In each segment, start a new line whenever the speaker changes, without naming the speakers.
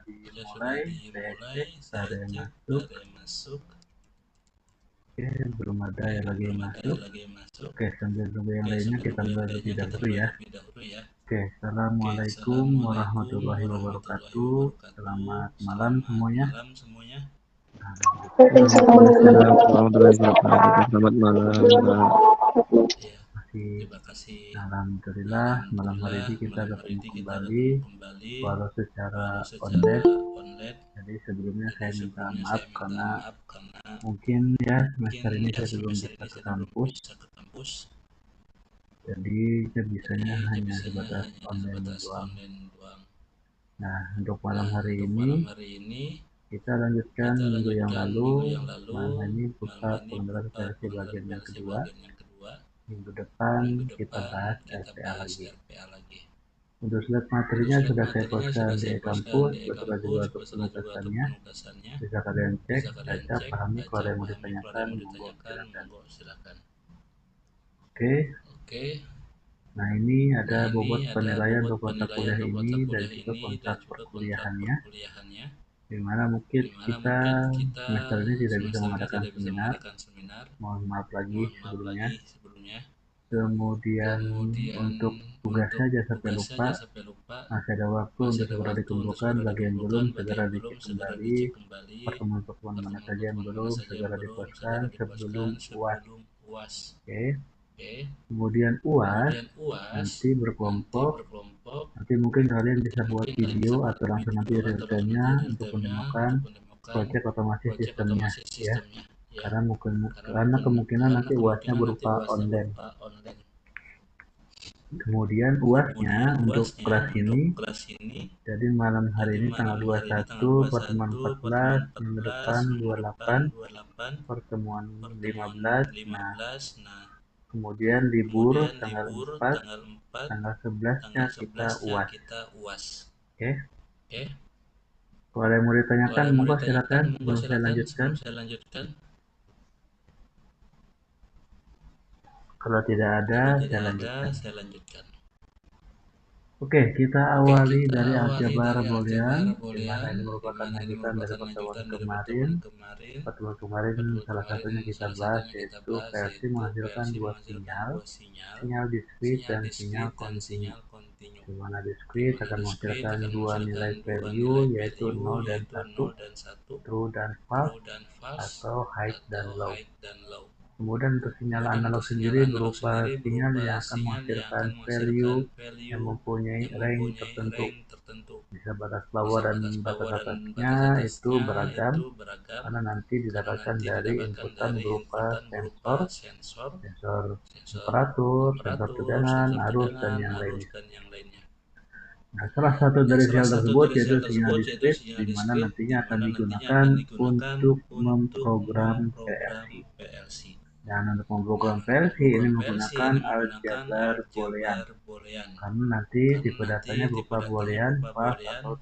dimulai. Saya cek ada yang masuk. Oke, belum ada yang lagi masuk. Oke, sambil tunggu yang lainnya kita mulai lebih dahulu ya. Oke, assalamualaikum warahmatullahi wabarakatuh. Selamat malam semuanya.
Waalaikumsalam warahmatullahi wabarakatuh. Selamat malam.
Terima kasih. Alhamdulillah, malam hari ini kita ketemu kembali, walau secara online. Jadi sebelumnya saya minta maaf karena mungkin ya semester ini saya belum bisa ke kampus. Jadi bisanya hanya sebatas online doang. Nah, untuk malam hari ini kita lanjutkan minggu yang lalu. Malam ini buka pengenalan versi bagian yang kedua. Minggu depan kita bahas RPA lagi. Untuk slide materinya sudah saya posting di kampus, beserta juga untuk penugasannya. Bisa kalian cek, baca, pahami. Kalau ada yang mau ditanyakan, monggo silakan. Oke. Nah, ini ada bobot penilaian untuk mata kuliah ini dan juga kontrak perkuliahannya. Dimana mungkin kita semester ini tidak bisa mengadakan seminar. Mohon maaf lagi sebelumnya. Kemudian untuk tugasnya jangan sampai lupa. Masih ada waktu untuk segera dikumpulkan. Bagi yang belum, segera dicek kembali. Pertemuan-pertemuan mana saja yang belum, segera diposkan sebelum UAS. Oke. Kemudian UAS nanti berkelompok. Nanti mungkin kalian bisa buat video atau langsung nanti real-time-nya untuk menemukan proyek otomasi sistemnya ya. Karena kemungkinan nanti UAS-nya berupa online. Kemudian UAS-nya untuk kelas ini, jadi malam hari ini tanggal 21, pertemuan 14, minggu depan 28, pertemuan 15, nah kemudian libur tanggal 4, tanggal 11-nya kita UAS. Oke. Kalau ada yang mau ditanyakan, monggo silakan sebelum saya lanjutkan. Kalau tidak ada, saya lanjutkan. Oke, kita awali dari aljabar boolean, di mana ini merupakan lanjutan dari pertemuan kemarin. Pertemuan kemarin salah satunya kita bahas yaitu versi menghasilkan dua sinyal discrete dan sinyal kontinu. Di mana discrete akan menghasilkan dua nilai value yaitu 0 dan 1, true dan false, atau high dan low. Kemudian untuk sinyal analog sendiri berupa sinyal yang akan menghasilkan value yang mempunyai range tertentu. Bisa batas bawah dan batas atasnya itu beragam karena nanti didapatkan dari inputan berupa sensor temperatur, sensor tegangan, arus, dan yang lainnya. Nah, salah satu dari sinyal tersebut yaitu sinyal discrete, di mana nantinya akan digunakan untuk memprogram PLC. Dan untuk memprogram PLC ini menggunakan aljabar boolean, karena nanti tipe datanya berupa boolean, false, atau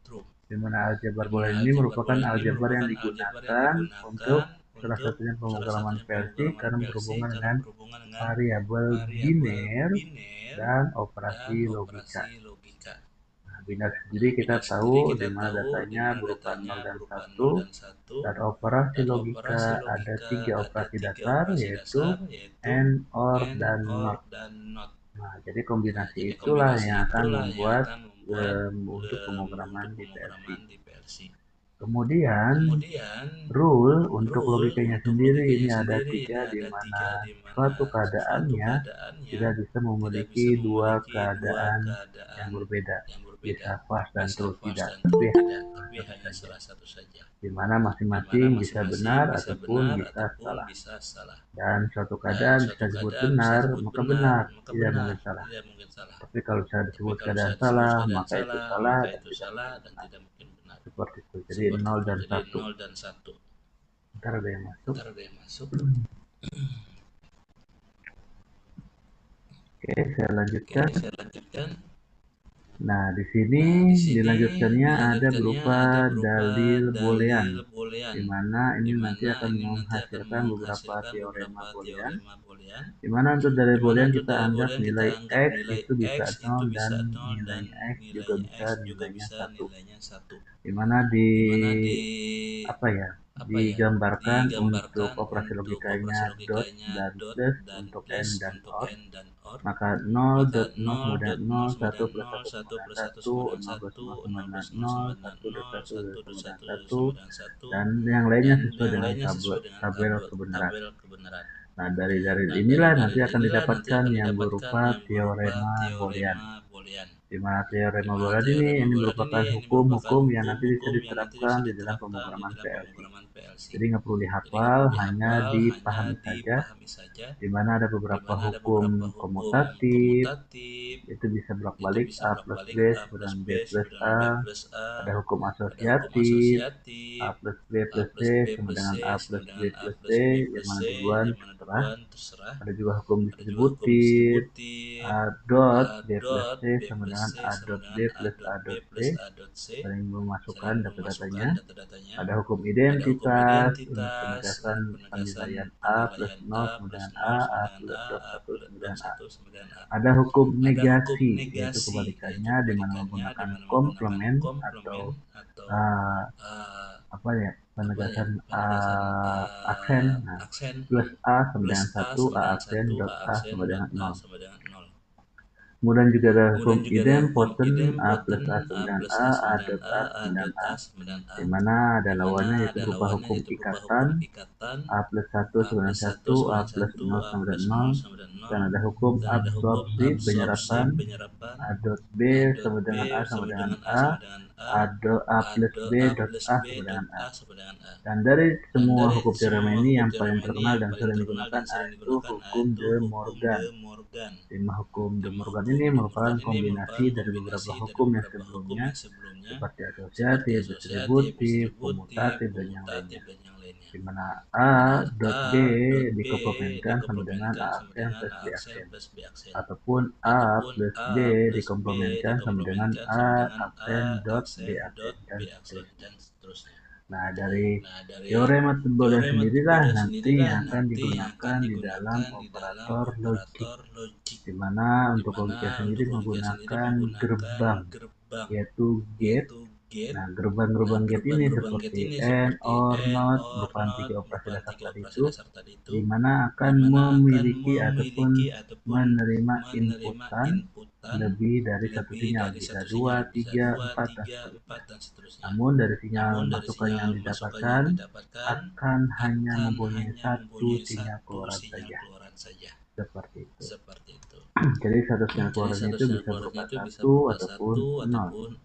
true. Di mana aljabar boolean ini merupakan aljabar yang digunakan untuk salah satunya pemrograman PLC karena berhubungan dengan variabel biner dan operasi logika. Nah, biner sendiri kita tahu di mana datanya berupa 0 dan 1, dan operasi logika ada 3 operasi dasar yaitu AND, OR, dan NOT. Nah, jadi kombinasi itulah yang akan membuat untuk pemrograman di PLC. Kemudian rule untuk logikanya sendiri ini ada 3, di mana suatu keadaannya tidak bisa memiliki dua keadaan yang berbeda. Bisa false dan true, tidak, tapi salah satu saja. Di mana masing-masing bisa benar ataupun bisa salah. Dan suatu keadaan bisa disebut benar, maka benar, tidak mungkin salah. Tapi kalau bisa disebut keadaan salah, maka itu salah dan tidak mungkin benar. Seperti itu. Jadi 0 dan 1. Ntar ada yang masuk. Oke, saya lanjutkan. Nah, di sini dilanjutkannya ada berupa dalil boolean. di mana ini nanti akan menghasilkan beberapa teorema Boolean, di mana untuk dari Boolean kita anggap nilai X itu bisa 0 dan nilainya X juga bisa nilainya 1. Di mana apa ya, digambarkan untuk operasi logikanya dot dan plus untuk N dan OR, maka 0 dot 0 sama dengan 0, 1 plus 1 sama dengan 1, 0 plus 0 sama dengan 0, 1 dot 1 sama dengan 1, dan yang lainnya sesuai dengan tabel kebenaran. Nah, dari inilah nanti akan didapatkan yang berupa teorema Boolean. Di mana teorema Boolean ini merupakan hukum-hukum yang nanti bisa diterapkan di dalam pemrograman PLC. Jadi nggak perlu dihafal, hanya dipahami saja. Di mana ada beberapa hukum komutatif, itu bisa bolak-balik A plus B sama dengan B plus A. Ada hukum asosiatif, A plus B plus C sama dengan A plus B plus C, yang mana duluan terserah. Ada juga hukum distributif, A dot B plus C sama dengan A dot B plus A dot C, saling memasukkan data-datanya. Ada hukum identitas untuk penegasan penilaian A plus 0 sama dengan A plus dot 1 sama dengan A. Ada hukum negasi, yaitu kebalikannya, di mana menggunakan komplement atau uh, apa ya, penegasan aksen. Nah, plus A sama dengan 1, A aksen dot A sama dengan 0. Kemudian juga ada hukum idempotent, A plus A sama dengan A dot A sama dengan A, di mana ada lawannya yaitu berupa hukum ikatan, A plus 1 sama dengan 1, A plus 0 sama dengan 0, dan ada hukum absorpsi penyerapan, A dot B sama dengan A sama dengan A plus B dot A sama dengan A. Dan dari semua hukum teorema ini yang paling terkenal dan sering digunakan yaitu hukum De Morgan. 5 hukum De Morgan ini merupakan kombinasi dari beberapa hukum yang sebelumnya seperti asosiatif, distributif, komutatif, dan yang lainnya. Di mana A dot B dikomplementkan sama dengan A aksen plus B aksen, ataupun A plus B dikomplementkan sama dengan A aksen dot B aksen, dan seterusnya. Nah, dari teorema Boolean sendirilah nanti yang akan digunakan di dalam operator logik, di mana untuk logiknya sendiri menggunakan gerbang, yaitu gate. Nah, gerbang-gerbang gate ini seperti AND, OR, NOT merupakan 3 operasi dasar tadi itu, di mana akan memiliki ataupun menerima inputan lebih dari satu sinyal, bisa 2, 3, 4, dan seterusnya. Namun dari sinyal masukan yang didapatkan akan hanya mempunyai satu sinyal keluaran saja. Seperti itu. Jadi satu sinyal keluarannya itu bisa berupa 1 ataupun 0.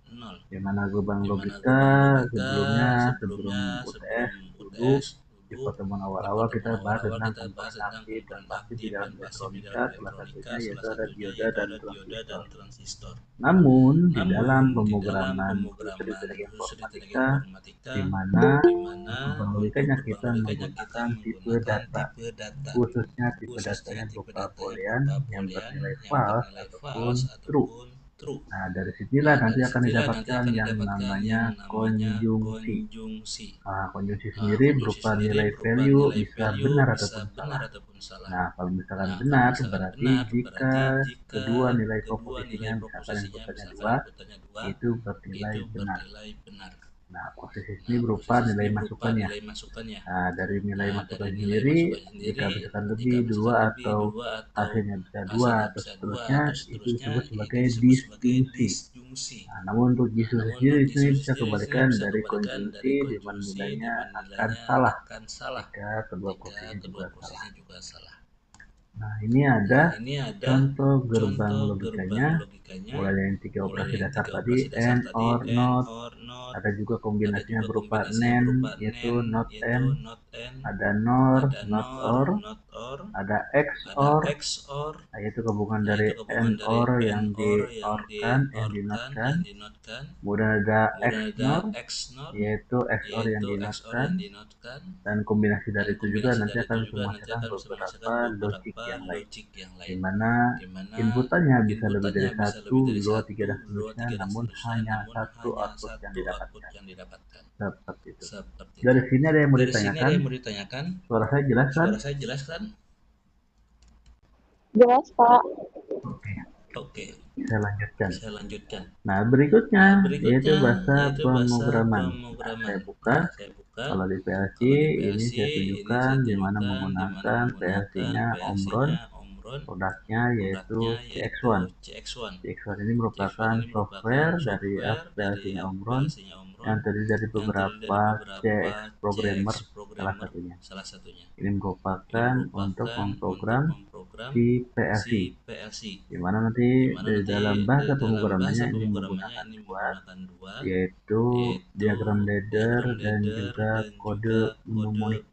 Di mana gerbang logika sebelum UTS dulu di pertemuan awal-awal kita bahas tentang komponen aktif dan pasif di dalam elektronika, salah satunya yaitu ada dioda dan transistor. Namun di dalam pemrograman industri teknik informatika, di mana gerbang logikanya kita menggunakan tipe data, khususnya tipe datanya berupa Boolean yang bernilai false ataupun true. Nah, dari sinilah nanti akan didapatkan yang namanya konjungsi. Nah, konjungsi sendiri berupa nilai value bisa benar ataupun salah. Nah, kalau misalkan benar, berarti jika kedua nilai komposisinya, misalkan inputannya 2, itu bernilai benar. Nah, posisi ini berupa nilai masukannya. Nah, dari nilai masukan sendiri, jika misalkan lebih 2 atau hasilnya bisa 2 atau seterusnya, itu disebut sebagai disjungsi. Nah, namun untuk disjungsi sendiri ini bisa kebalikan dari konjungsi, di mana nilainya akan salah jika kedua posisinya juga salah. Nah, ini ada contoh gerbang logikanya, mulai dari 3 operasi dasar tadi, AND, OR, NOT. Ada juga kombinasinya berupa NAND, yaitu NOT AND, ada NOR, NOT OR, ada XOR, yaitu gabungan dari AND OR yang di OR-kan, yang di NOT-kan. Kemudian ada XNOR, yaitu XOR yang di NOT-kan. Dan kombinasi dari itu juga nanti akan menghasilkan beberapa logik yang lain, di mana inputannya bisa lebih dari 1, 2, 3, dan seterusnya, namun hanya satu output yang didapatkan. Seperti itu. Dari sini ada yang mau ditanyakan? Suara saya jelas kan?
Jelas, Pak.
Oke, saya lanjutkan. Nah, berikutnya yaitu bahasa pemrograman. Nah, saya buka. Kalau di PLC ini saya tunjukkan di mana menggunakan PLC-nya Omron. Produknya yaitu CX1. CX1 ini merupakan software dari PLC-nya Omron yang terdiri dari beberapa CX programmer salah satunya. Ini merupakan untuk memprogram si PLC, di mana nanti di dalam bahasa pemrogramannya ini menggunakan dua, yaitu diagram ladder dan juga kode mnemonik.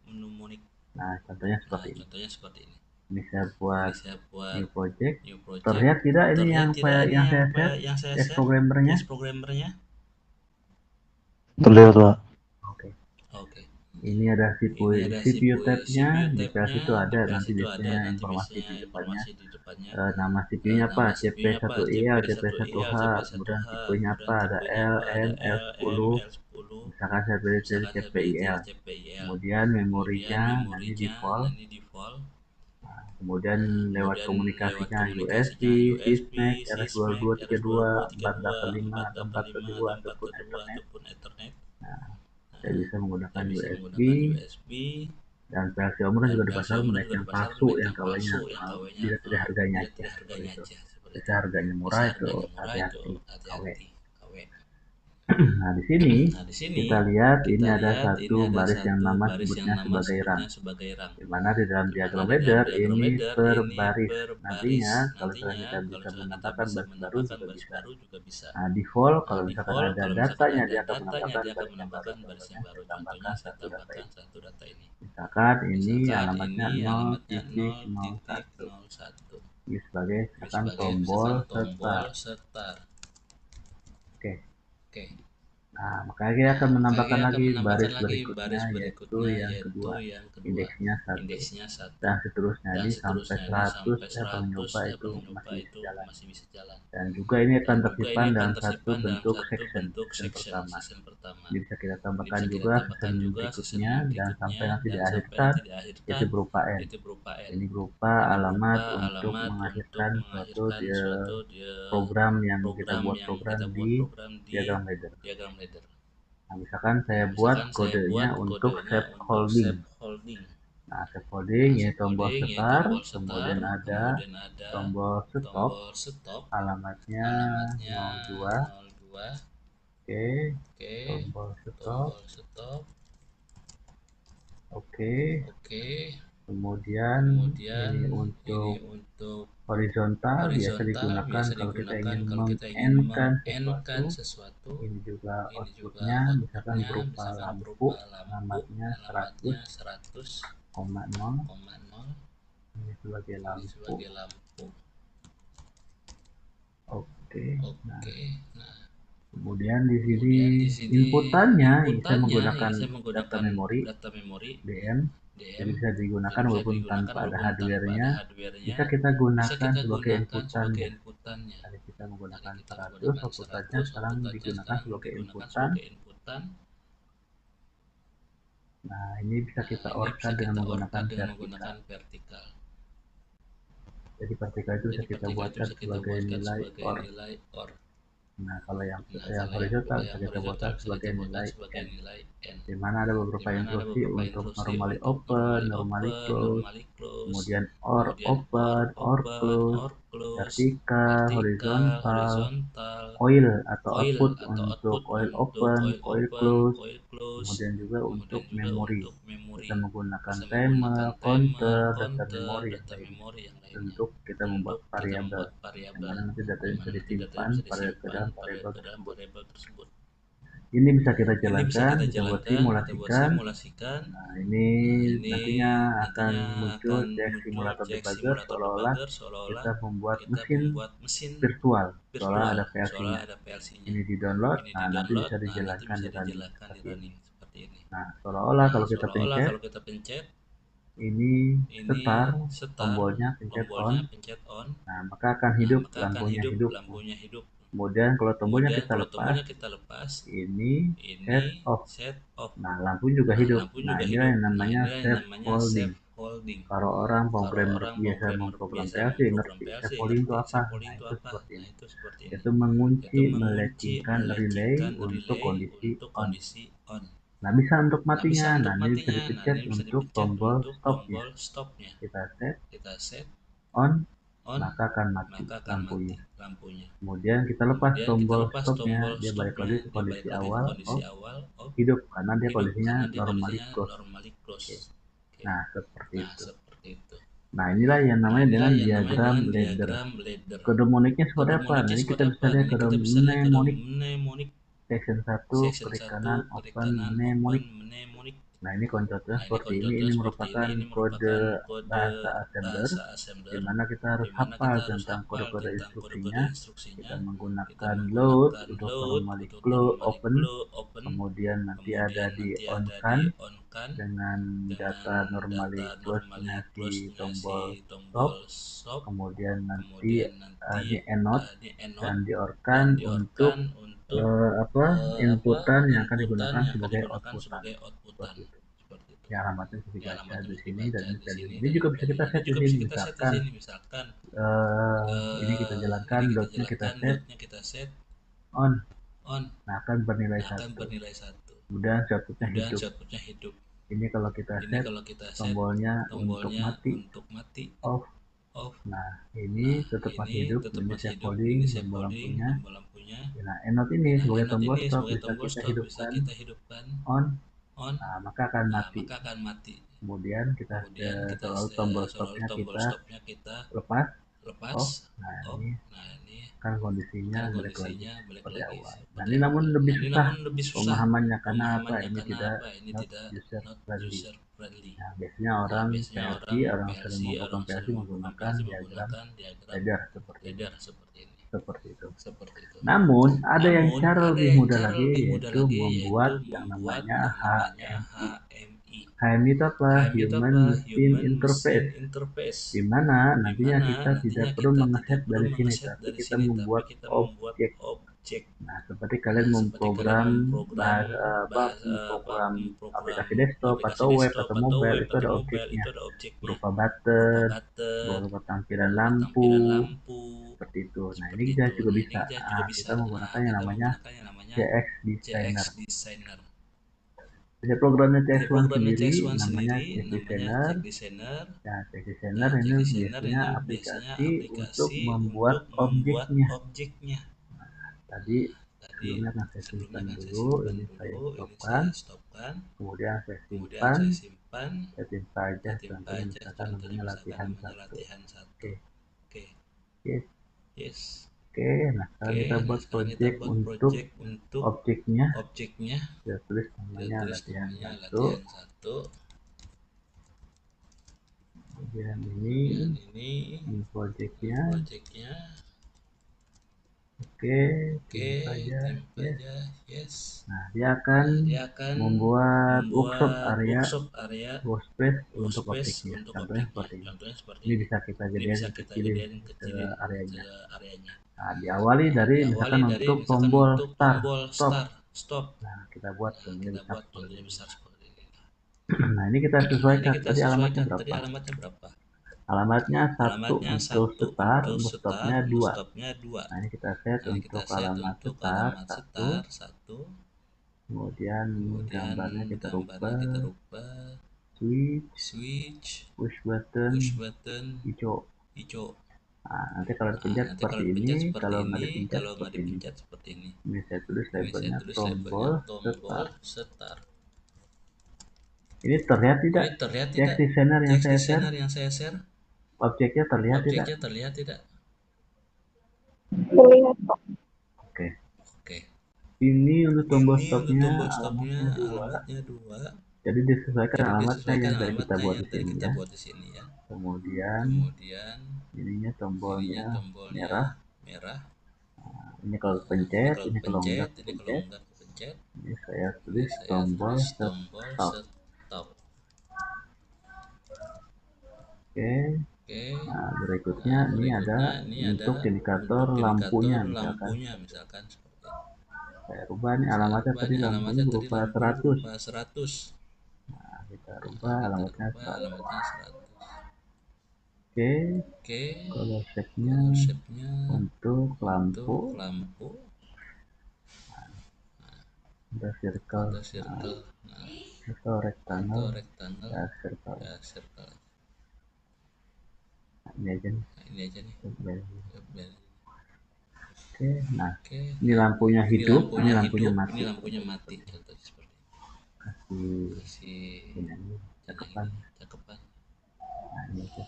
Nah, contohnya seperti ini. Ini saya buat new project. Terlihat tidak ini yang saya set CX programmernya?
Terlihat, Pak.
Oke. Ini ada CPU tab-nya. Di PLC itu ada nanti biasanya informasi di depannya. Nama CPU-nya apa? CP1IL, CP1H. Kemudian tipenya apa? Ada L, N, L10. Misalkan saya pilih dari CPIL. Kemudian memorinya nanti default. Kemudian lewat komunikasinya USB, Sysmax, RS2232, 485 atau 422 ataupun Ethernet. Nah, saya bisa menggunakan USB, dan PLC Omron juga di pasar menaik yang palsu yang KW-nya tidak harganya aja. Itu. Bisa harganya murah itu hati-hati KW. Nah, di sini kita lihat ini ada satu baris yang nama sebutnya sebagai run. Di mana di dalam diagram ladder ini per baris. Nantinya kalau misalnya kita bisa menambahkan baris baru juga bisa. Nah, default kalau misalkan ada datanya dia akan menambahkan baris yang baru. Contohnya saya tambahkan satu data ini. Misalkan ini alamatnya 0.01. Ini sebagai misalkan tombol start. Oke. Nah, makanya kita akan menambahkan lagi baris berikutnya, yaitu yang kedua, indeksnya 1, dan seterusnya. Ini sampai 100 saya pernah nyoba itu masih bisa jalan. Dan juga ini akan tersimpan dalam satu bentuk section pertama. Jadi bisa kita tambahkan juga section berikutnya, dan sampai nanti diakhirkan itu berupa N. Ini berupa alamat untuk menghasilkan suatu program yang kita buat program di diagram ladder. Nah, misalkan saya buat kodenya untuk save holding. Nah, save holding ya tombol start, kemudian ada tombol stop, alamatnya 02. Oke, tombol stop. Oke. Kemudian ini untuk horizontal biasa digunakan kalau kita ingin meng-N-kan sesuatu. Ini juga outputnya misalkan berupa lampu, alamatnya 100,0. Ini sebagai lampu. Oke. Nah, kemudian di sini inputannya saya menggunakan data memori DM. Jadi bisa digunakan walaupun tanpa ada hardware-nya. Bisa kita gunakan sebagai inputannya. Tadi kita menggunakan 100, outputannya sekarang digunakan sebagai inputan. Nah, ini bisa kita OR-kan dengan menggunakan vertikal. Jadi vertikal itu bisa kita buatkan sebagai nilai OR. Nah, kalau yang horizontal bisa kita buatkan sebagai nilai N. Di mana ada beberapa instruksi untuk normally open, normally close, kemudian OR open, OR close, vertikal, horizontal, coil atau output untuk coil open, coil close, kemudian juga untuk memori. Kita menggunakan timer, counter, data memori yang lainnya untuk kita membuat variabel, yang mana nanti data bisa disimpan pada ke dalam variabel tersebut. Ini bisa kita jalankan, kita buat simulasikan. Nah, ini nantinya akan muncul CX simulator debugger seolah-olah kita membuat mesin virtual, seolah ada PLC-nya. Ini di download, nah nanti bisa dijalankan di running seperti ini. Nah, seolah-olah kalau kita pencet ini start, tombolnya pencet on, nah maka akan hidup, lampunya hidup. Kemudian kalau tombolnya kita lepas, ini set off. Nah, lampu juga hidup. Nah, inilah yang namanya safe holding. Kalau orang programmer biasa memprogram PLC ngerti safe holding itu apa? Nah, itu seperti ini. Itu mengunci, melatchingkan relay untuk kondisi on. Nah, bisa untuk matinya. Nah, ini bisa dipencet untuk tombol stopnya. Kita set on, maka akan mati lampunya. Kemudian kita lepas tombol stopnya, dia balik lagi ke kondisi awal off, hidup karena dia kondisinya normally close. Oke. Nah, seperti itu. Nah, inilah yang namanya dengan diagram ladder. Kode moniknya seperti apa? Nah, ini kita bisa lihat kode mnemonic section 1 klik kanan open mnemonic. Nah, ini contohnya seperti ini. Ini merupakan kode bahasa assembler di mana kita harus hafal tentang kode-kode instruksinya. Kita menggunakan load untuk normally close open, kemudian nanti ada di on kan dengan data normally close-nya si tombol stop, kemudian nanti di enot dan di orkan untuk inputan yang akan digunakan sebagai outputan. Seperti itu. Ya, alamatnya bisa dibaca di sini dan ini juga bisa kita set di sini. Misalkan ini kita jalankan, loadnya kita set on, nah akan bernilai 1. Kemudian outputnya hidup. Ini kalau kita set tombolnya untuk mati off. Nah, ini tetap masih hidup. Ini safe holding tombol lampunya. Nah, enot ini sebagai tombol stop bisa kita hidupkan on. Nah, maka akan mati. Kemudian kita selalu tombol stopnya kita lepas off. Nah, ini kan kondisinya balik lagi seperti awal. Nah, ini namun lebih susah pemahamannya karena apa? Ini tidak not user friendly. Nah, biasanya orang PLC, orang sering memprogram PLC menggunakan diagram ladder seperti itu. Namun ada yang cara lebih mudah lagi, yaitu membuat yang namanya HMI. HMI itu apa? Human Machine Interface, di mana nantinya kita tidak perlu mengeset dari sini, tapi kita membuat objek. Nah, seperti kalian memprogram memprogram aplikasi desktop atau web atau mobile, itu ada objeknya berupa button, berupa tampilan lampu, seperti itu. Nah, ini kita juga bisa. Nah, kita menggunakan yang namanya CX Designer. Ada programnya CX1 sendiri, namanya CX Designer. Nah, CX Designer ini biasanya aplikasi untuk membuat objeknya. Tadi sebelumnya akan saya simpan dulu, ini saya stopkan, kemudian saya simpan, saya simpan aja contohnya misalkan namanya latihan 1. Oke, nah sekarang kita buat project untuk objeknya. Saya tulis namanya latihan 1. Kemudian ini projectnya. Oke, tim saja, yes. Nah, dia akan membuat workshop area workspace untuk objeknya. Contohnya seperti ini. Ini bisa kita jadikan kecilin ke areanya. Nah, diawali dari misalkan untuk tombol stop. Nah, kita buat contohnya bisa seperti ini. Nah, ini kita sesuaikan tadi alamatnya berapa? Alamatnya 1 untuk start, untuk stopnya 2. Nah, ini kita set untuk alamat start 1. Kemudian gambarnya kita rubah switch, push button hijau. Nah, nanti kalau dipencet seperti ini, kalau nggak dipencet seperti ini. Ini saya tulis labelnya tombol start. Ini terlihat tidak? Cek desainer yang saya share. Objeknya terlihat tidak?
Terlihat, Pak.
Oke. Ini untuk tombol stopnya alamatnya 2. Jadi disesuaikan alamatnya yang tadi kita buat di sini ya. Kemudian ininya tombolnya merah. Ini kalau pencet, ini kalau enggak pencet. Ini saya tulis tombol stop. Oke. Nah, berikutnya ini ada untuk indikator lampunya misalkan. Saya rubah nih alamatnya tadi lampunya berupa 100. Nah, kita rubah alamatnya 100. Oke. Color shape-nya untuk lampu ada circle, atau rectangle ya circle. Nah, ini aja nih. Oke, nah ini lampunya hidup, ini lampunya mati. Kasih ini cakepan. Nah, ini aja.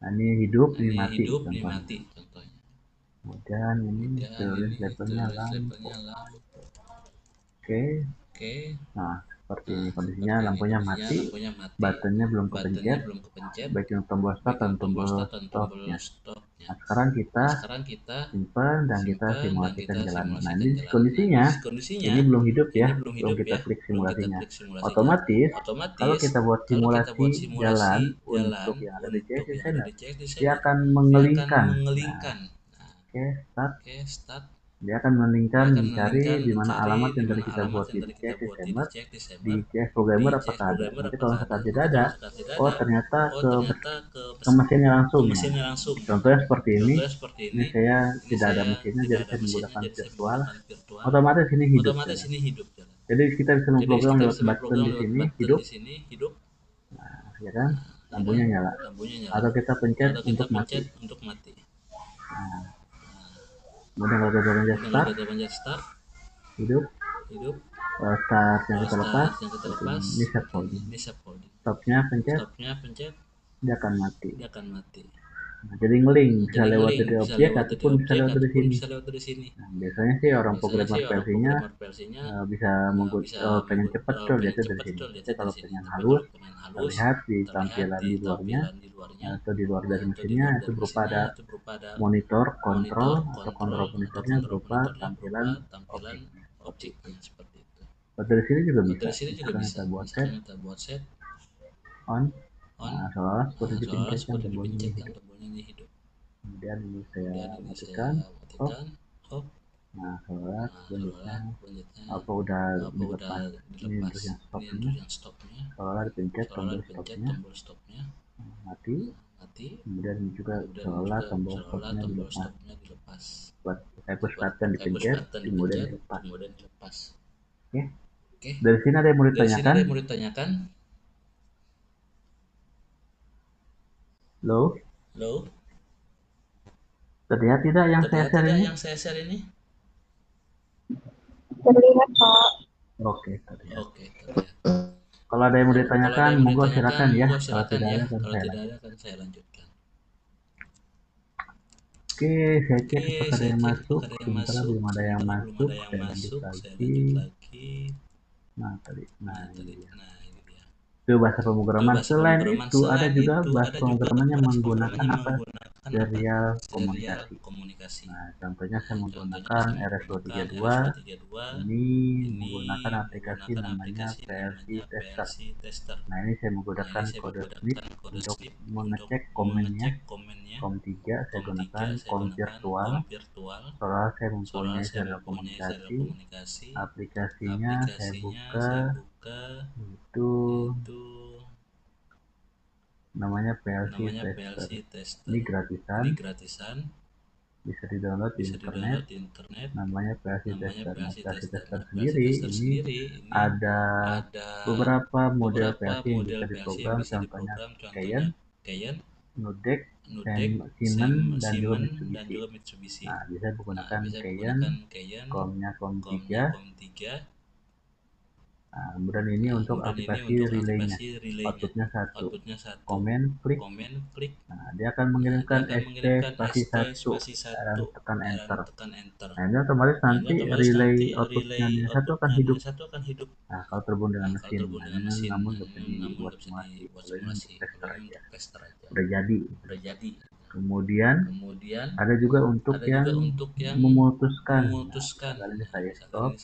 Nah, ini hidup, ini mati contohnya. Kemudian ini tulis labelnya lampu. Oke. Nah, seperti ini kondisinya, lampunya mati, buttonnya belum kepencet, baik yang tombol start dan tombol stopnya. Nah, sekarang kita simpan dan kita simulasikan jalan. Nah, ini kondisinya, ini belum hidup ya, belum kita klik simulasinya. Otomatis, kalau kita buat simulasi jalan untuk yang ada di CS Designer, dia akan mengelingkan. Nah, oke, start. Dia akan menelingkan mencari di mana alamat yang tadi kita buat di CS Designer, di CS Programmer apakah ada. Nanti kalau misalkan tidak ada, oh ternyata ke mesinnya langsung. Nah, contohnya seperti ini saya tidak ada mesinnya, jadi saya menggunakan virtual. Otomatis ini hidup jalan. Jadi kita bisa memprogram lewat button di sini hidup. Nah, ya kan, lampunya nyala. Atau kita pencet untuk mati. Nah, kemudian kalau kita pencet start, hidup. Start yang kita lepas, ini set holding. Stopnya pencet, dia akan mati. Nah, jadi ngeling bisa lewat dari objek ataupun bisa lewat dari sini. Nah, biasanya sih orang programmer versinya bisa pengen cepat tuh lihatnya dari sini. Tapi kalau pengen halus, terlihat di tampilan di luarnya atau di luar dari mesinnya itu berupa ada monitor kontrol atau kontrol monitornya berupa tampilan objeknya. Dari sini juga bisa. Misalkan kita buat set on. Nah, seolah seperti dipencetkan tombolnya hidup. Kemudian ini saya matikan off. Nah, seolah selanjutnya apa udah dilepas ini untuk yang stopnya, seolah dipencet tombol stopnya mati. Kemudian juga seolah tombol stopnya dilepas. Saya push button dipencet kemudian dilepas. Oke. Dari sini ada yang mau ditanyakan? Loh? Terlihat tidak yang saya share ini?
Terlihat, Pak.
Oke, terlihat. Kalau ada yang mau ditanyakan, monggo silakan ya. Kalau tidak ada, kan saya lanjutkan. Oke, saya cek apakah ada yang masuk. Sementara belum ada yang masuk. Saya lanjut lagi. Nah, ini dia. Itu bahasa pemrograman. Selain itu, ada juga bahasa pemrograman yang menggunakan apa? Serial komunikasi. Nah, contohnya saya menggunakan RS232. Ini menggunakan aplikasi namanya PLC Tester. Nah, ini saya menggunakan kode snip untuk mengecek komennya. COM3 saya gunakan COM virtual. Setelah saya mempunyai serial komunikasi, aplikasinya saya buka, itu namanya PLC Tester. Ini gratisan, bisa di-download di internet. Namanya PLC Tester. Nah, PLC Tester sendiri ini ada beberapa model PLC yang bisa diprogram, contohnya Cayen, Nudec, Siemens, dan juga Mitsubishi. Nah, bisa menggunakan Cayen, COM-nya COM3, Nah, kemudian ini untuk aplikasi relaynya, outputnya 1. Komen klik. Nah, dia akan mengirimkan ST spasi 1 dan tekan enter. Nah, ini otomatis nanti relay outputnya minus 1 akan hidup. Nah, kalau terhubung dengan mesin, nah, ini namun nggak bisa dibuat simulasi. Kalau ini untuk tester aja. Udah jadi. Kemudian ada juga untuk yang memutuskan. Nah, misalkan ini saya stop.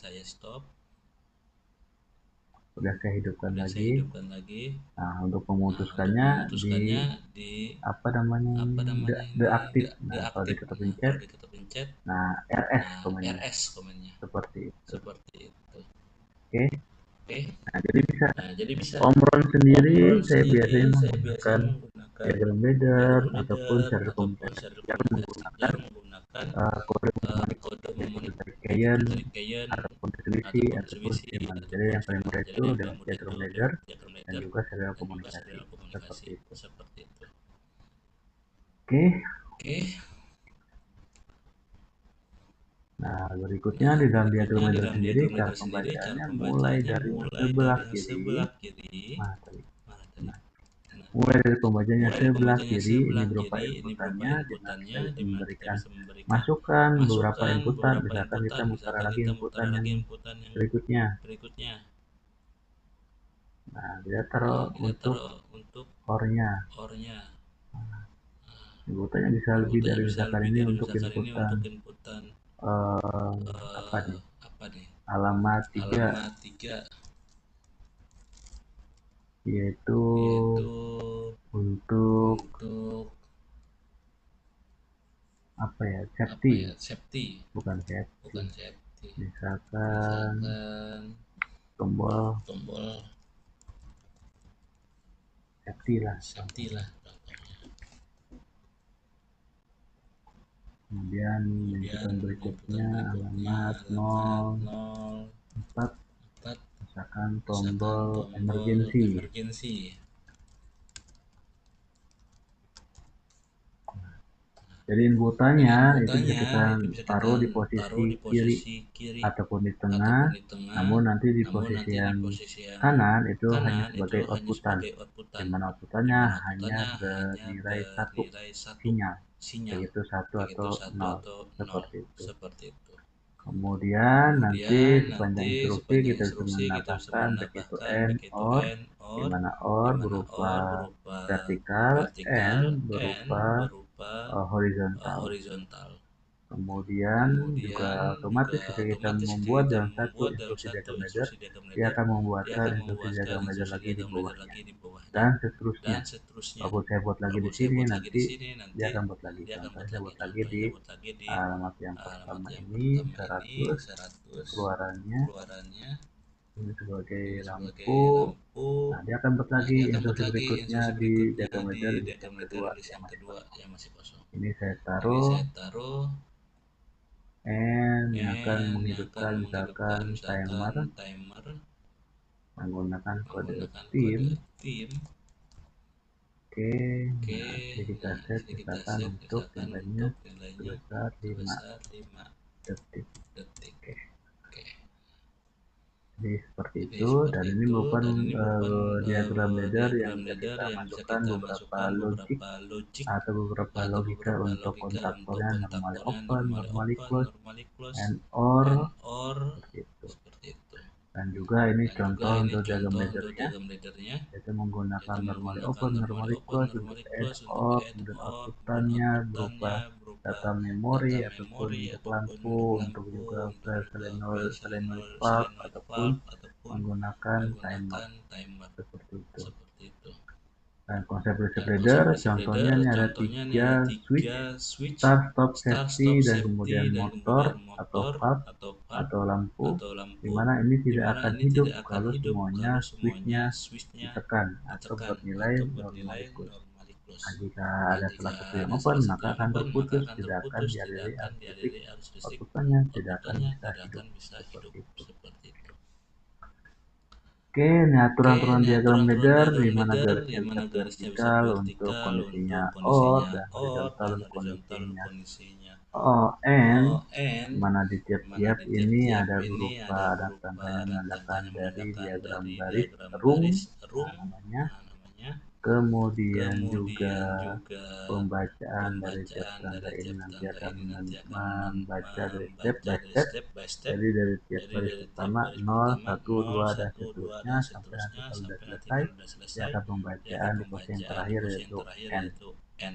Udah saya hidupkan lagi. Nah, untuk memutuskannya di apa namanya deaktif. Nah, kalau kita pencet, nah RS komennya seperti itu. Oke. Nah, jadi bisa Om Ron sendiri saya biasanya menggunakan diagram ladder ataupun cara komunikasi yang menggunakan kode pemanik seperti Kayen ataupun Mitsubishi ataupun Siemens. Jadi yang paling mudah itu adalah diagram ladder dan juga serial komunikasi seperti itu. Oke. Nah, berikutnya di dalam diagram ladder sendiri cara pembacaannya mulai dari sebelah kiri. Mulai dari pembacanya sebelah kiri ini berupa inputannya, di mana kita bisa memberikan masukan beberapa inputan. Misalkan kita mutar lagi inputan yang berikutnya. Nah, dia taruh untuk core-nya. Inputannya bisa lebih dari misalkan ini untuk inputan apa nih? Alamat 3, yaitu untuk apa ya, safety, bukan safety. Misalkan tombol safety lah. Kemudian inputan berikutnya alamat 04, misalkan tombol emergency. Jadi inputannya itu bisa kita taruh di posisi kiri ataupun di tengah, namun nanti di posisi yang kanan itu hanya sebagai outputan, di mana outputannya hanya bernilai 1 sinyal, yaitu 1 atau 0 seperti itu. Kemudian nanti sepanjang instruksi kita bisa menambahkan begitu and or, di mana or berupa vertikal, and berupa horizontal. Kemudian juga otomatis ketika kita membuat dalam satu instruksi diagram ladder, dia akan membuatkan instruksi diagram ladder lagi di bawahnya, dan seterusnya. Kalau saya buat lagi di sini, nanti dia akan buat lagi. Contohnya saya buat lagi di alamat yang pertama ini 100, keluarannya ini sebagai lampu. Nah, dia akan buat lagi instruksi berikutnya di diagram ladder yang kedua yang masih kosong. Ini saya taruh and akan menghidupkan misalkan timer menggunakan kode tim. Oke, nah, jadi kita set misalkan untuk nilainya sebesar 5 detik. Oke. Jadi seperti itu, dan ini merupakan diagram ladder yang bisa kita masukkan beberapa logik atau beberapa logika untuk kontaktornya normally open, normally close, and or seperti itu. Dan juga ini contoh untuk diagram laddernya, yaitu menggunakan normally open, normally close, untuk and or, kemudian outputannya berupa data memori ataupun untuk lampu, untuk juga ke solenoid plug ataupun menggunakan timer seperti itu. Dan konsep ladder contohnya ini ada 3 switch, start, stop, safety, dan kemudian motor atau valve atau lampu, dimana ini tidak akan hidup kalau semuanya switchnya ditekan atau bernilai normally close. Nah, jika ada salah satu yang open, maka akan terputus, tidak akan dialiri arus listrik, outputannya tidak akan bisa hidup seperti itu. Oke, ini aturan-aturan diagram ladder, di mana garisnya bisa vertikal untuk kondisinya or dan horizontal untuk kondisinya ON,
ON,
mana di
mana
tiap-tiap
di
ini
tiap-tiap
ada
ini
berupa
ada
ada
berupa
tanda yang
ada tanda
menandakan
yang
dari
menandakan
diagram
dari
garis
diagram
rung,
garis
nah,
rung,
namanya.
namanya.
Kemudian juga
Kemudian juga
pembacaan dari tiap
pembacaan
tanda
dari
ini
tiap
nanti
tanda
akan
ini nanti akan
membaca dari step
membaca
by
dari
step.
step by step.
Jadi dari tiap
Jadi
baris
dari tiap
pertama
baris
0,
pertama
1,
0,
2 dan
1, 2
seterusnya
dan
sampai nanti
seterusnya
kalau sudah
sampai nanti
selesai
kalau sudah
dia
selesai
akan
dia akan
pembacaan di posisi yang
pembacaan di
terakhir
posisi yang
yaitu
terakhir
N.
yaitu N.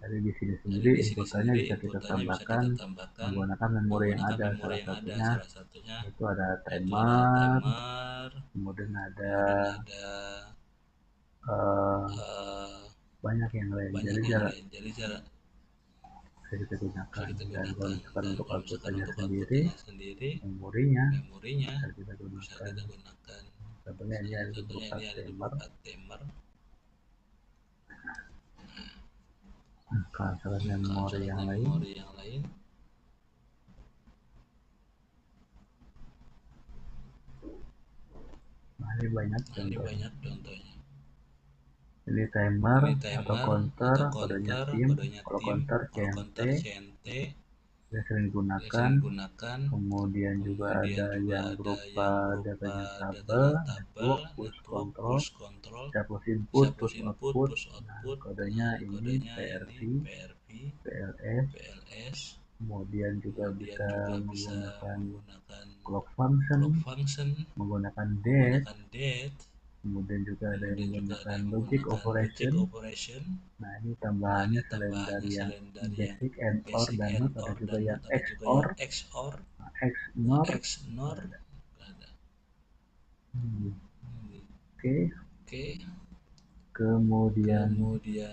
Jadi di sini
Jadi
sendiri
di sini
inputannya
sendiri
bisa kita
inputannya bisa
tambahkan
kita tambahkan
menggunakan memori yang
menggunakan
ada.
memori
Salah
yang ada.
satunya
Salah satunya
itu ada
itu ada
timer,
timer,
kemudian ada
kemudian ada
eh,
eh,
banyak yang lain.
banyak
Jadi
yang
cara
lain. Jadi cara
bisa kita
bisa
gunakan.
kita
Dan kalau
gunakan.
misalkan
Dan
untuk
kalau misalkan
outputannya
untuk
sendiri,
outputannya sendiri,
memorinya
memorinya
bisa kita
bisa
gunakan.
kita gunakan.
Contohnya ini ada
Contohnya
berupa
ini ada
timer.
beberapa timer.
Kalau misalkan
Kalau
memori
misalkan
yang lain,
memori yang lain,
nah ini banyak
ini
contohnya.
banyak contohnya.
Ini timer
Ini
atau
timer
counter,
atau
kodenya
counter,
tim.
kodenya
Kalau
tim.
counter
Kalau
CNT,
counter CNT,
saya sering
saya
gunakan.
sering gunakan.
Kemudian juga
Kemudian
ada
juga
yang
ada
berupa
yang berupa
datanya tabel,
datanya tabel,
network, push
network,
control,
push control,
bisa push input,
bisa push
push
input,
output.
push
Nah,
output.
kodenya
Nah,
ini
kodenya
PRV,
ini PRV,
PLS.
PLS.
Kemudian juga
Kemudian
bisa
juga bisa
menggunakan
menggunakan
clock function,
clock function,
menggunakan date.
menggunakan date.
Kemudian juga ada yang
Kemudian juga ada
menggunakan
yang
logic
menggunakan logic
operation.
operation.
Nah, ini
Nah,
tambahannya
ini
selain
tambahannya
dari yang
selain dari yang
basic and or
basic
dan
and
not, ada
or
juga
dan
yang
not, ada juga
XOR.
yang XOR.
Nah, XNOR
XNOR
ada.
ada.
Hmm.
Hmm.
Oke,
Oke.
kemudian
Kemudian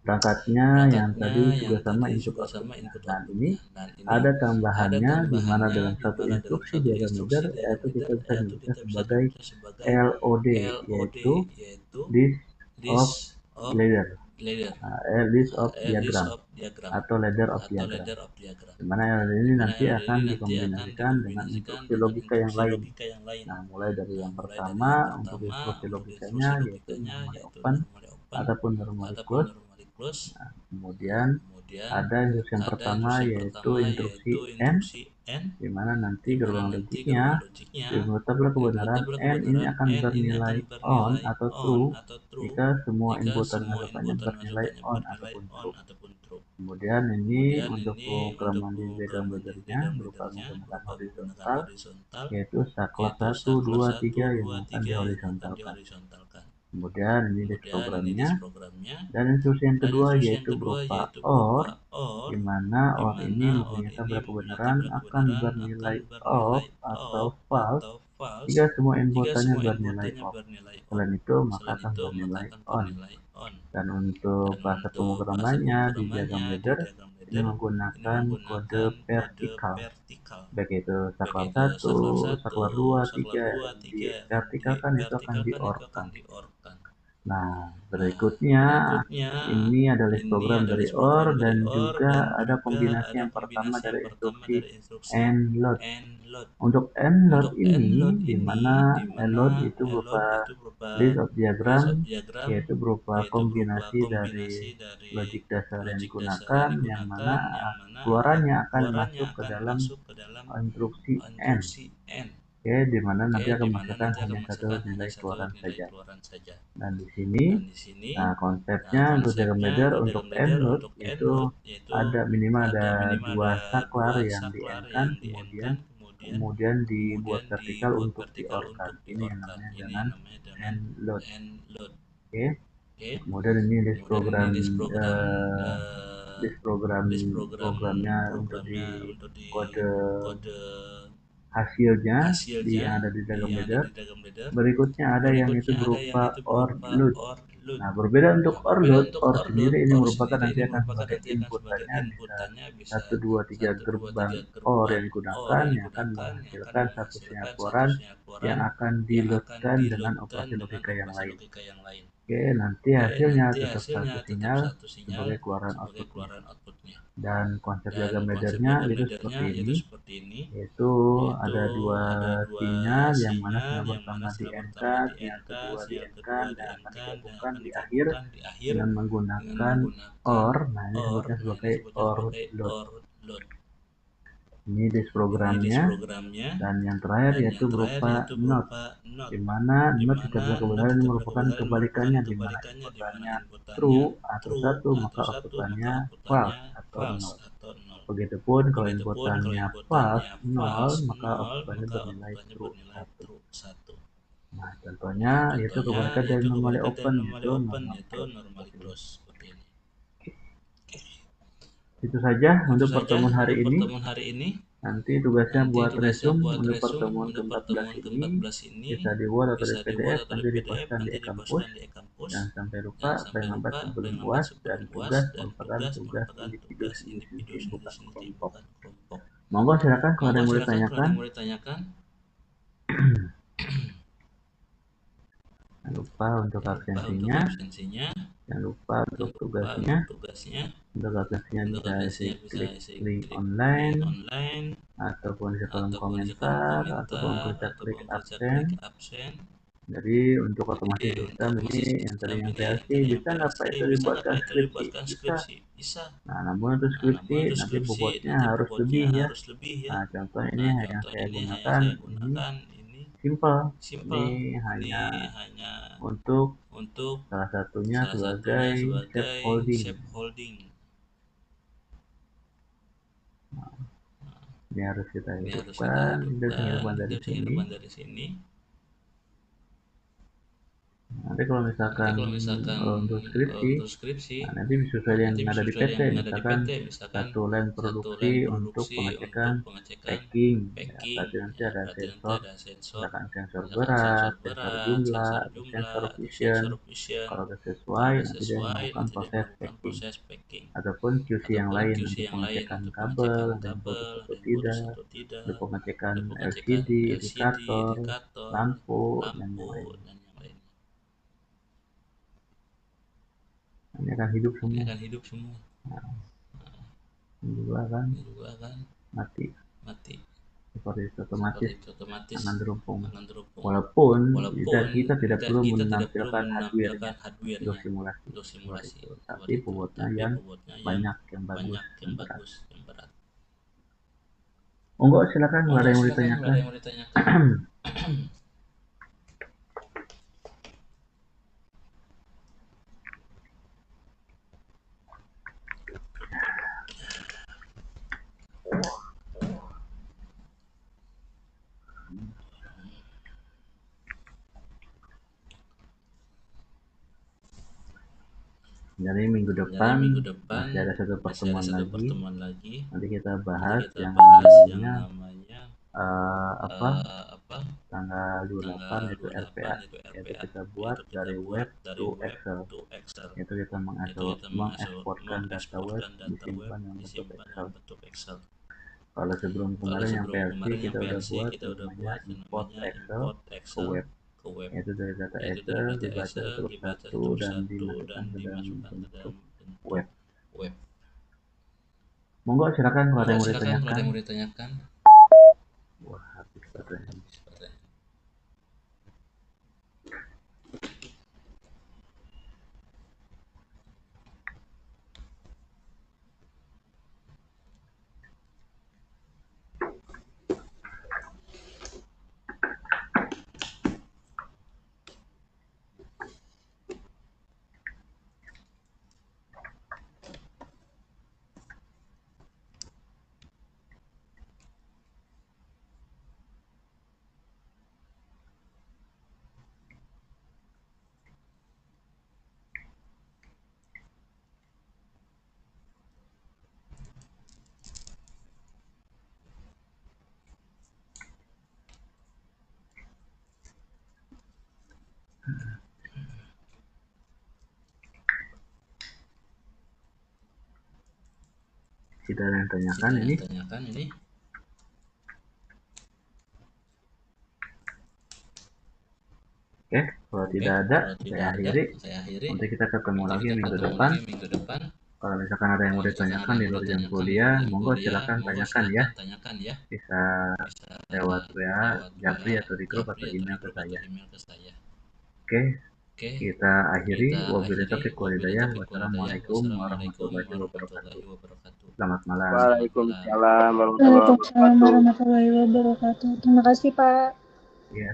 perangkatnya yang
perangkatnya
tadi juga
yang
sama
tadi
input
juga sama
outputnya.
input
Dan ini
outputnya. Dan ini
ada
ada
tambahannya di mana
tambahannya
dalam
di
satu
mana dalam
instruksi
satu
diagram
instruksi
header
diagram
yaitu kita
header
bisa
yaitu
menyebutnya
kita bisa
sebagai
menyebutnya sebagai
LOD,
LOD,
yaitu
yaitu
list of
list of
ladder,
ladder,
list of
list
diagram
of diagram
atau ladder of
atau
diagram.
ladder of diagram.
Di mana LOD
Di
ini
mana
nanti
LOD
akan
ini nanti akan
dikombinasikan dengan
dikombinasikan
instruksi
dengan
logika yang
instruksi
lain.
logika yang lain.
Nah, mulai dari
Nah,
yang
mulai dari
pertama
yang
untuk
pertama
instruksi
untuk
logikanya
instruksi
yaitu
logikanya
normally
yaitu
open
normally open
ataupun normally
ataupun
close.
normally close.
Nah,
Nah,
kemudian
kemudian
ada instruksi yang
ada
pertama
instruksi yang
yaitu
pertama
instruksi
yaitu
N,
instruksi N,
di mana nanti
di mana
gerbang
nanti
logiknya
gerbang logiknya
dimutarlah kebenaran
dimutar
N ini
kebenaran
akan
N ini
bernilai
akan
on
bernilai
atau
on
true
atau true
jika semua
jika
inputan
semua
masukannya
inputan
bernilai
masukannya
on
bernilai
ataupun
on
true.
ataupun true.
Kemudian ini
Kemudian
untuk
ini untuk
pemrograman di diagram
pemrograman di
laddernya
diagram
berupa
leadernya
menggunakan
berupa menggunakan
horizontal,
horizontal,
yaitu saklar
yaitu
1,
saklar
2,
satu
3 yang
2
akan
3 yang akan
dihorizontalkan.
dihorizontalkan.
Kemudian ini list
Kemudian ini
programnya.
list programnya.
Dan instruksi yang
Dan
kedua
instruksi yang
yaitu
kedua
berupa
yaitu
OR,
berupa OR,
di mana
di
OR ini
mana OR
mempunyai
ini
tabel
mempunyai
kebenaran akan
kebenaran akan
bernilai off
bernilai
atau
off
false
atau false
jika semua
jika
inputannya
semua
bernilai
inputannya
off.
bernilai off.
Selain itu, maka
Selain
akan
itu, maka
bernilai
akan
on.
bernilai on.
Dan untuk
Dan
bahasa
untuk bahasa
pemrogramannya di diagram
pemrogramannya di
ladder
diagram
ini
ladder ini
menggunakan kode
menggunakan kode
vertikal,
vertikal.
baik itu
Baik
saklar
itu
1,
saklar satu,
saklar 2,
saklar
3,
dua,
dan di
tiga, dan di
vertikalkan itu akan
vertikalkan itu akan
di-OR-kan.
di-OR-kan.
Nah,
Nah,
berikutnya
berikutnya
ini ada list
ini
program
ada
dari
list
OR
program dari
dan
OR
juga
dan
ada
juga
kombinasi
ada
yang pertama
kombinasi
dari
yang pertama
instruksi
dari instruksi
AND load.
and load.
Untuk AND load
Untuk
ini,
end load
di
ini
mana
di
AND
mana
load itu
end
berupa
load itu berupa
list of
list
diagram,
of diagram,
yaitu berupa
yaitu berupa
kombinasi dari
kombinasi dari
logik dasar yang
logik dasar
digunakan,
yang
yang mana
digunakan yang mana
keluarannya akan
keluarannya
masuk ke
akan
dalam
masuk ke dalam
instruksi AND.
instruksi end.
Oke, di mana nanti
Oke,
akan
di mana
menghasilkan
nanti akan
hanya satu
menghasilkan hanya
nilai
satu
keluaran
nilai
saja.
keluaran saja.
Dan di sini,
Dan di sini,
konsepnya untuk diagram
konsepnya
ladder
untuk
untuk
diagram
AND
ladder
load
untuk end
itu
load yaitu
ada minimal ada
minimal
dua
ada
saklar
dua
yang di
saklar
N-kan,
yang di
kemudian
end-kan,
kemudian dibuat
kemudian
vertikal
dibuat
untuk
vertikal
di-OR-kan.
untuk
Ini yang
di-OR-kan.
namanya
Ini
dengan
yang namanya dengan
AND load.
end load.
Oke.
Oke.
Kemudian ini
Kemudian ini
list program
list program
programnya untuk di
programnya untuk di
kode
kode
hasilnya
hasilnya
yang ada di diagram
yang ada
ladder.
di diagram ladder.
Berikutnya ada yang itu
Berikutnya ada yang
berupa
itu
OR
berupa
load.
OR load.
Nah, berbeda untuk
Nah,
OR
berbeda
load,
untuk
OR
OR load,
sendiri ini
OR
merupakan
sendiri
nanti
ini
akan
merupakan
sebagai
nanti akan sebagai
inputannya bisa
inputannya bisa
1, 2, 3
1, 2,
gerbang
3
OR
gerbang
yang
OR
digunakan
yang
yang akan
digunakan yang akan
menghasilkan satu sinyal
menghasilkan satu
keluaran
sinyal
yang
keluaran
akan
yang akan
di-loadkan dengan
di-loadkan
operasi
dengan
logika yang
operasi
lain.
logika yang lain.
Oke, nanti
Oke,
hasilnya
nanti
tetap
hasilnya
satu
tetap
sinyal
satu sinyal
sebagai keluaran
sebagai
outputnya.
keluaran output.
Dan konsep diagram laddernya itu seperti ini, yaitu ada dua sinyal, yang mana sinyal pertama di N-kan, sinyal kedua di N-kan, dan akan digabungkan di akhir dengan menggunakan OR. Nah, ini sebutnya sebagai OR load. Ini disk programnya, dan yang terakhir yaitu berupa not, di mana not dikatakan kebenaran ini merupakan kebalikannya, di mana inputannya true atau 1, maka outputannya false atau 0. Begitupun kalau inputannya false 0, maka outputannya bernilai true 1. Nah, contohnya yaitu kebalikan dari normally open, yaitu normal close. Itu saja untuk pertemuan hari ini. Nanti tugasnya buat resume untuk pertemuan ke-14 ini, bisa dibuat atau di PDF, nanti dipaskan di e-kampus. Dan sampai lupa, paling lambat sebelum UAS dan tugas merupakan tugas individu sendiri, bukan kelompok. Monggo silakan kalau ada yang mau ditanyakan. Jangan lupa untuk absensinya. Jangan lupa untuk tugasnya. Untuk absensinya bisa klik link online, ataupun di kolom komentar, ataupun kita klik absen. Jadi untuk otomasi sistem ini yang tadi yang PLC bisa nggak Pak itu dibuatkan skripsi? Bisa. Nah, namun untuk skripsi nanti bobotnya harus lebih ya. Nah, contoh ini yang saya gunakan ini simple. Ini hanya untuk salah satunya sebagai shape holding. Nah, ini harus kita hidupkan, hidupkan dari sini. Nanti kalau misalkan untuk skripsi, nah nanti bisa saja yang ada di PT, misalkan satu line produksi untuk pengecekan packing, ya, tadi nanti ada sensor, misalkan sensor berat, sensor jumlah, atau sensor vision. Kalau sudah sesuai, nanti dia melakukan proses packing. Ataupun QC yang lain untuk pengecekan kabel, dan putus atau tidak, untuk pengecekan LCD, indikator, lampu, dan yang lain. Ini akan hidup semua. Nah, ini juga akan mati. Seperti otomatis akan terumpung. Walaupun kita tidak perlu menampilkan hardware-nya untuk simulasi, tapi bobotnya yang banyak, yang bagus, yang berat. Monggo silakan kalau ada yang mau ditanyakan. Dari minggu depan masih ada satu pertemuan lagi. Nanti kita bahas yang namanya tanggal 28 yaitu RPA, yaitu kita buat dari web to Excel. Itu kita mengeksporkan data web disimpan dalam bentuk Excel. Kalau sebelum kemarin yang PLC kita udah buat namanya import Excel ke web. Yaitu dari data Excel dibaca satu dan dimasukkan ke dalam bentuk web. Monggo silakan kalau ada yang mau ditanyakan. Wah, habis baterainya. Tidak ada yang tanyakan ini. Oke, kalau tidak ada, saya akhiri. Nanti kita ketemu lagi minggu depan. Kalau misalkan ada yang mau ditanyakan di luar jam kuliah, monggo silakan tanyakan ya. Bisa lewat WA, Japri atau di grup atau email ke saya. Oke, kita akhiri. Wabillahi taufiq wal hidayah. Wassalamualaikum warahmatullahi wabarakatuh. Selamat malam.
Waalaikumsalam warahmatullahi wabarakatuh.
Waalaikumsalam warahmatullahi wabarakatuh. Terima kasih, Pak.
Ya.